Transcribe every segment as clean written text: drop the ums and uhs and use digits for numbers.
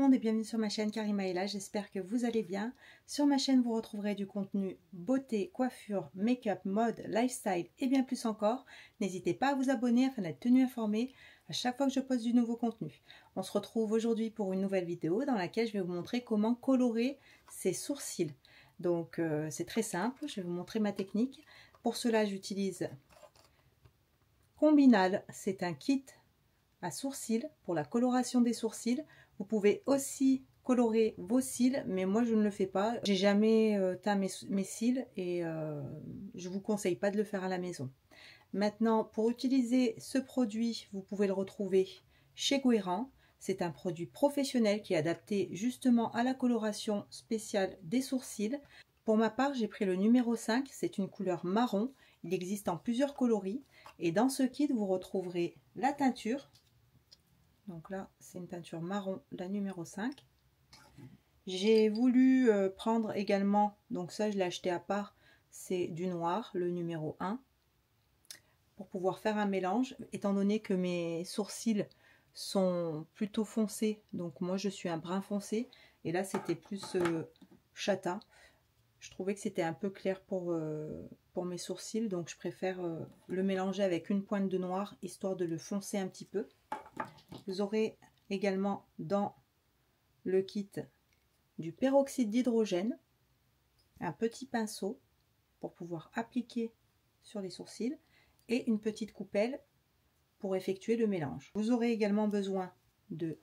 monde et bienvenue sur ma chaîne Karimaëla, j'espère que vous allez bien. Sur ma chaîne vous retrouverez du contenu beauté, coiffure, make-up, mode, lifestyle et bien plus encore. N'hésitez pas à vous abonner afin d'être tenu informé à chaque fois que je poste du nouveau contenu. On se retrouve aujourd'hui pour une nouvelle vidéo dans laquelle je vais vous montrer comment colorer ses sourcils. Donc c'est très simple, je vais vous montrer ma technique. Pour cela j'utilise Combinal, c'est un kit à sourcils pour la coloration des sourcils. Vous pouvez aussi colorer vos cils, mais moi je ne le fais pas. J'ai jamais teint mes cils et je vous conseille pas de le faire à la maison. Maintenant, pour utiliser ce produit, vous pouvez le retrouver chez Guérand. C'est un produit professionnel qui est adapté justement à la coloration spéciale des sourcils. Pour ma part, j'ai pris le numéro 5, c'est une couleur marron. Il existe en plusieurs coloris et dans ce kit, vous retrouverez la teinture. Donc là, c'est une teinture marron, la numéro 5. J'ai voulu prendre également, donc ça je l'ai acheté à part, c'est du noir, le numéro 1, pour pouvoir faire un mélange, étant donné que mes sourcils sont plutôt foncés, donc moi je suis un brun foncé, et là c'était plus châtain. Je trouvais que c'était un peu clair pour mes sourcils, donc je préfère le mélanger avec une pointe de noir, histoire de le foncer un petit peu. Vous aurez également dans le kit du peroxyde d'hydrogène, un petit pinceau pour pouvoir appliquer sur les sourcils et une petite coupelle pour effectuer le mélange. Vous aurez également besoin de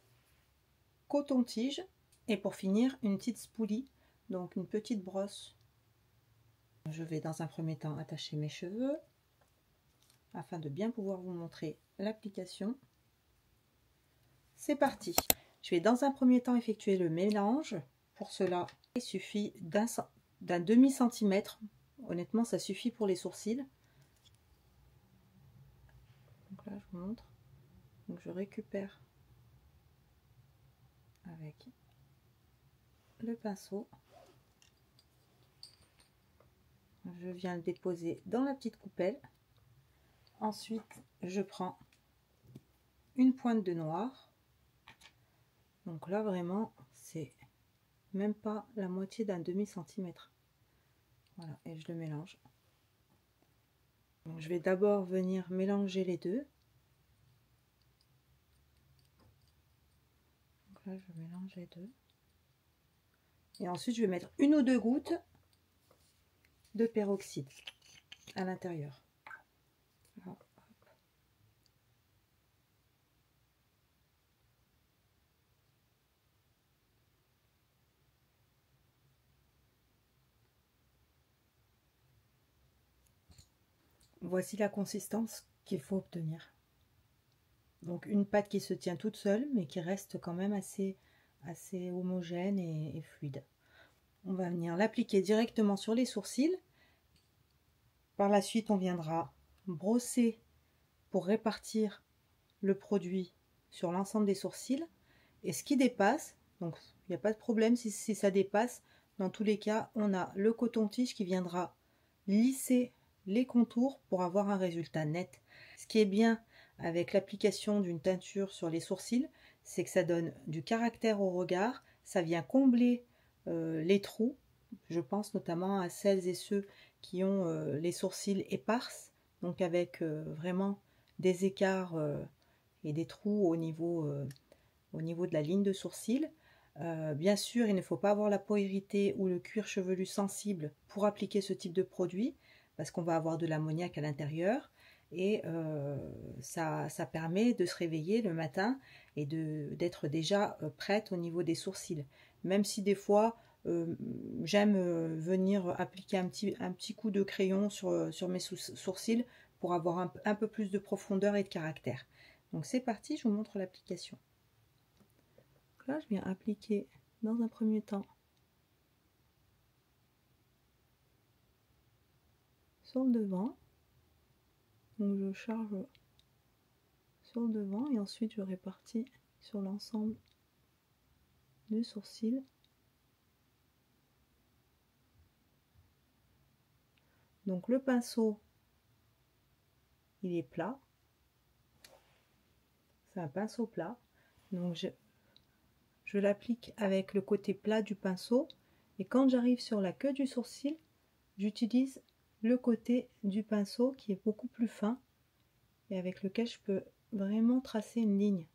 coton-tige et pour finir une petite spoolie, donc une petite brosse. Je vais dans un premier temps attacher mes cheveux afin de bien pouvoir vous montrer l'application. C'est parti. Je vais dans un premier temps effectuer le mélange. Pour cela, il suffit d'un demi-centimètre. Honnêtement, ça suffit pour les sourcils. Donc là, je vous montre. Donc je récupère avec le pinceau. Je viens le déposer dans la petite coupelle. Ensuite, je prends une pointe de noir. Donc là, vraiment, c'est même pas la moitié d'un demi-centimètre. Voilà, et je le mélange. Donc, je vais d'abord venir mélanger les deux. Donc là, je mélange les deux. Et ensuite, je vais mettre une ou deux gouttes de peroxyde à l'intérieur. Voici la consistance qu'il faut obtenir. Donc une pâte qui se tient toute seule, mais qui reste quand même assez homogène et fluide. On va venir l'appliquer directement sur les sourcils. Par la suite, on viendra brosser pour répartir le produit sur l'ensemble des sourcils. Et ce qui dépasse, donc il n'y a pas de problème si ça dépasse, dans tous les cas, on a le coton-tige qui viendra lisser les contours pour avoir un résultat net. Ce qui est bien avec l'application d'une teinture sur les sourcils, c'est que ça donne du caractère au regard, ça vient combler les trous. Je pense notamment à celles et ceux qui ont les sourcils éparses, donc avec vraiment des écarts et des trous au niveau de la ligne de sourcil. Bien sûr, il ne faut pas avoir la peau irritée ou le cuir chevelu sensible pour appliquer ce type de produit, parce qu'on va avoir de l'ammoniac à l'intérieur et ça permet de se réveiller le matin et d'être déjà prête au niveau des sourcils. Même si des fois j'aime venir appliquer un petit coup de crayon sur mes sourcils pour avoir un peu plus de profondeur et de caractère. Donc c'est parti, je vous montre l'application. Là, je viens appliquer dans un premier temps sur le devant. Donc je charge sur le devant et ensuite je répartis sur l'ensemble du sourcil. Donc le pinceau, il est plat. C'est un pinceau plat. Donc je je l'applique avec le côté plat du pinceau et quand j'arrive sur la queue du sourcil, j'utilise le côté du pinceau qui est beaucoup plus fin et avec lequel je peux vraiment tracer une ligne.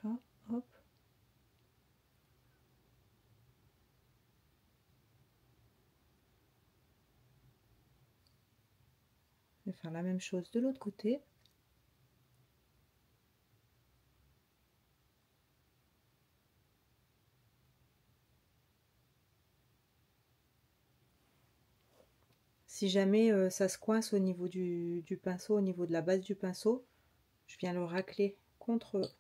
Là, hop. Je vais faire la même chose de l'autre côté. Si jamais ça se coince au niveau du pinceau, au niveau de la base du pinceau, je viens le racler contre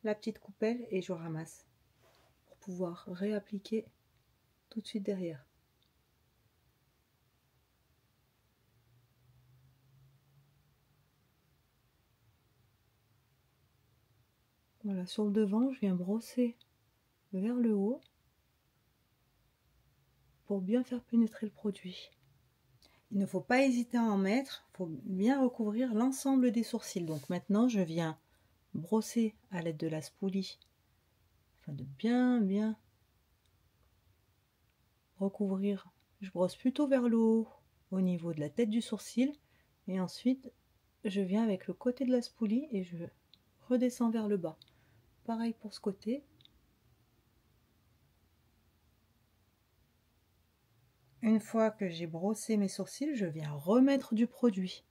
la petite coupelle et je ramasse pour pouvoir réappliquer tout de suite derrière. Voilà, sur le devant, je viens brosser vers le haut pour bien faire pénétrer le produit. Il ne faut pas hésiter à en mettre, il faut bien recouvrir l'ensemble des sourcils. Donc maintenant, je viens brosser à l'aide de la spoolie, afin de bien recouvrir. Je brosse plutôt vers le haut, au niveau de la tête du sourcil, et ensuite, je viens avec le côté de la spoolie et je redescends vers le bas. Pareil pour ce côté. Une fois que j'ai brossé mes sourcils, je viens remettre du produit.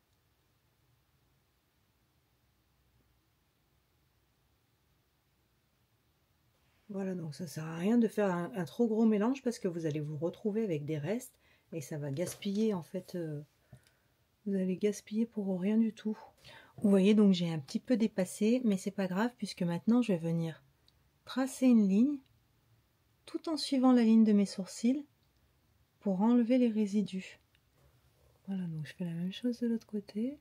Voilà, donc ça sert à rien de faire un trop gros mélange parce que vous allez vous retrouver avec des restes et ça va gaspiller en fait. Vous allez gaspiller pour rien du tout. Vous voyez, donc j'ai un petit peu dépassé, mais c'est pas grave puisque maintenant je vais venir tracer une ligne tout en suivant la ligne de mes sourcils pour enlever les résidus. Voilà, donc je fais la même chose de l'autre côté.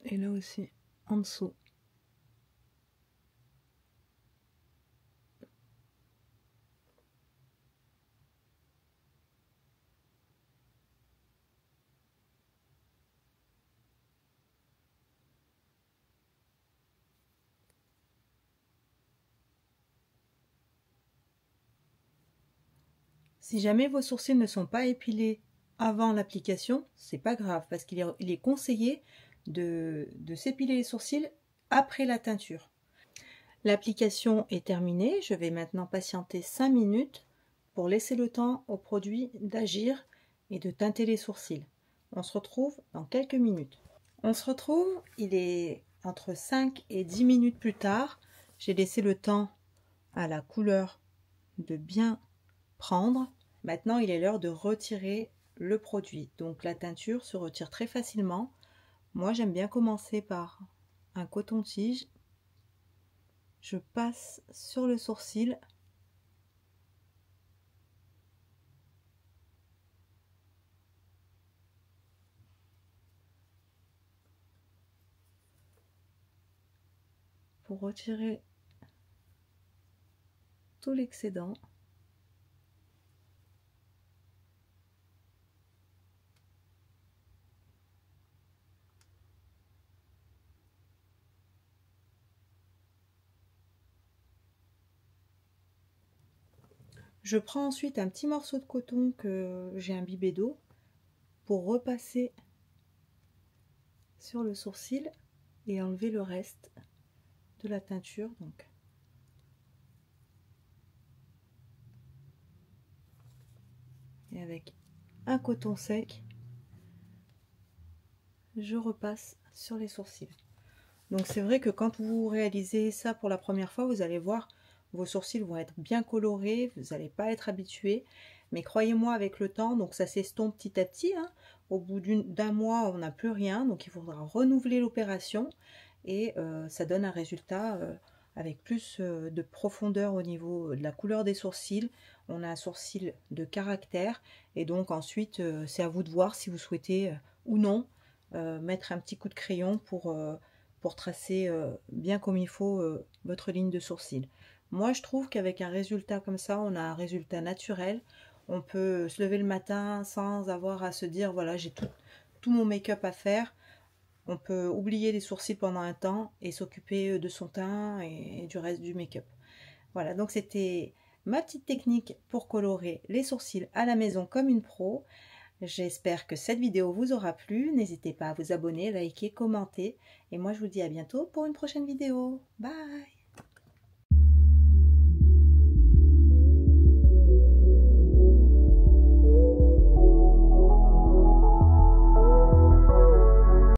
Et là aussi, en dessous. Si jamais vos sourcils ne sont pas épilés avant l'application, c'est pas grave parce qu'il est conseillé de s'épiler les sourcils après la teinture. L'application est terminée, je vais maintenant patienter 5 minutes pour laisser le temps au produit d'agir et de teinter les sourcils. On se retrouve dans quelques minutes. On se retrouve, il est entre 5 et 10 minutes plus tard. J'ai laissé le temps à la couleur de bien prendre. Maintenant, il est l'heure de retirer le produit. Donc la teinture se retire très facilement. Moi, j'aime bien commencer par un coton-tige. Je passe sur le sourcil. Pour retirer tout l'excédent. Je prends ensuite un petit morceau de coton que j'ai imbibé d'eau pour repasser sur le sourcil et enlever le reste de la teinture. Donc, et avec un coton sec, je repasse sur les sourcils. Donc c'est vrai que quand vous réalisez ça pour la première fois, vous allez voir, vos sourcils vont être bien colorés, vous n'allez pas être habitué. Mais croyez-moi, avec le temps, donc ça s'estompe petit à petit. Hein. Au bout d'un mois, on n'a plus rien, donc il faudra renouveler l'opération. Et ça donne un résultat avec plus de profondeur au niveau de la couleur des sourcils. On a un sourcil de caractère. Et donc ensuite, c'est à vous de voir si vous souhaitez ou non mettre un petit coup de crayon pour tracer bien comme il faut votre ligne de sourcil. Moi, je trouve qu'avec un résultat comme ça, on a un résultat naturel. On peut se lever le matin sans avoir à se dire, voilà, j'ai tout mon make-up à faire. On peut oublier les sourcils pendant un temps et s'occuper de son teint et du reste du make-up. Voilà, donc c'était ma petite technique pour colorer les sourcils à la maison comme une pro. J'espère que cette vidéo vous aura plu. N'hésitez pas à vous abonner, liker, commenter. Et moi, je vous dis à bientôt pour une prochaine vidéo. Bye!